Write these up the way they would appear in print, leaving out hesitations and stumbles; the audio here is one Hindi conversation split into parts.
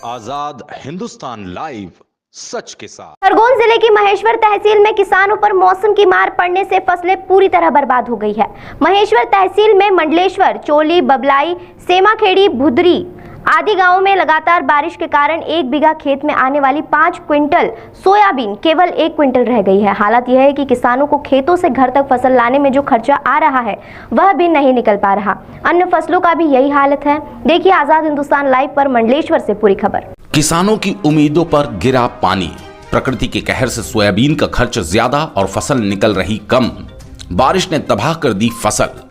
आजाद हिंदुस्तान लाइव, सच के साथ। खरगोन जिले की महेश्वर तहसील में किसानों पर मौसम की मार पड़ने से फसलें पूरी तरह बर्बाद हो गई है। महेश्वर तहसील में मंडलेश्वर, चोली, बबलाई, सेमाखेड़ी, भुदरी आदि गांवों में लगातार बारिश के कारण 1 बीघा खेत में आने वाली 5 क्विंटल सोयाबीन केवल 1 क्विंटल रह गई है। हालत यह है कि किसानों को खेतों से घर तक फसल लाने में जो खर्चा आ रहा है वह भी नहीं निकल पा रहा। अन्य फसलों का भी यही हालत है। देखिए आजाद हिंदुस्तान लाइव पर मंडलेश्वर से पूरी खबर। किसानों की उम्मीदों पर गिरा पानी। प्रकृति के कहर से सोयाबीन का खर्च ज्यादा और फसल निकल रही कम। बारिश ने तबाह कर दी फसल।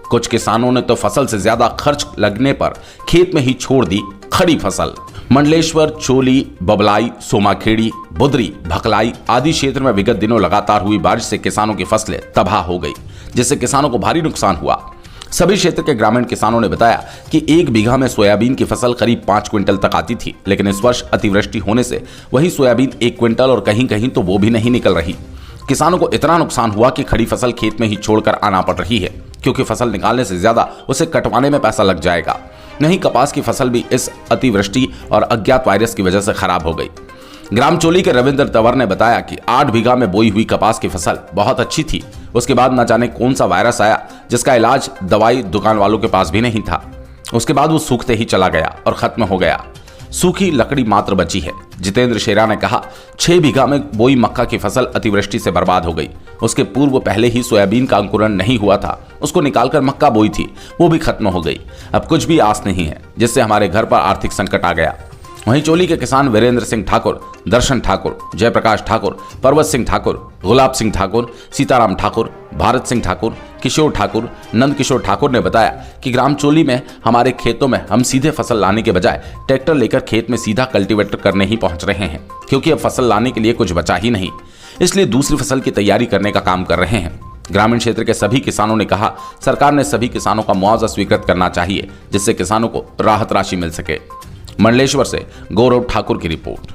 कुछ किसानों ने तो फसल से ज्यादा खर्च लगने पर खेत में ही छोड़ दी खड़ी फसल। मंडलेश्वर, चोली, बबलाई, सोमाखेड़ी, बुदरी, भकलाई आदि क्षेत्र में विगत दिनों लगातार हुई बारिश से किसानों की फसलें तबाह हो गई, जिससे किसानों को भारी नुकसान हुआ। सभी क्षेत्र के ग्रामीण किसानों ने बताया कि 1 बीघा में सोयाबीन की फसल करीब 5 क्विंटल तक आती थी, लेकिन इस वर्ष अतिवृष्टि होने से वही सोयाबीन 1 क्विंटल और कहीं कहीं तो वो भी नहीं निकल रही। किसानों को इतना नुकसान हुआ कि खड़ी फसल खेत में ही छोड़कर आना पड़ रही है, क्योंकि फसल निकालने से ज्यादा उसे कटवाने में पैसा लग जाएगा। नहीं, कपास की फसल भी इस अतिवृष्टि और अज्ञात वायरस की वजह से खराब हो गई। ग्राम चोली के रविंद्र तंवर ने बताया कि 8 बीघा में बोई हुई कपास की फसल बहुत अच्छी थी। उसके बाद न जाने कौन सा वायरस आया, जिसका इलाज दवाई दुकान वालों के पास भी नहीं था। उसके बाद वो सूखते ही चला गया और खत्म हो गया। सूखी लकड़ी मात्र बची है। जितेंद्र शेरा ने कहा 6 बीघा में बोई मक्का की फसल अतिवृष्टि से बर्बाद हो गई। उसके पूर्व पहले ही सोयाबीन का अंकुरण नहीं हुआ था, उसको निकालकर मक्का बोई थी, वो भी खत्म हो गई। अब कुछ भी आस नहीं है, जिससे हमारे घर पर आर्थिक संकट आ गया। वहीं चोली के किसान वीरेंद्र सिंह ठाकुर, दर्शन ठाकुर, जयप्रकाश ठाकुर, पर्वत सिंह ठाकुर, गुलाब सिंह ठाकुर, सीताराम ठाकुर, भारत सिंह ठाकुर, किशोर ठाकुर, नंद किशोर ठाकुर ने बताया कि ग्राम चोली में हमारे खेतों में हम सीधे फसल लाने के बजाय ट्रैक्टर लेकर खेत में सीधा कल्टीवेटर करने ही पहुंच रहे हैं, क्योंकि अब फसल लाने के लिए कुछ बचा ही नहीं। इसलिए दूसरी फसल की तैयारी करने का काम कर रहे हैं। ग्रामीण क्षेत्र के सभी किसानों ने कहा सरकार ने सभी किसानों का मुआवजा स्वीकृत करना चाहिए, जिससे किसानों को राहत राशि मिल सके। मंडलेश्वर से गौरव ठाकुर की रिपोर्ट।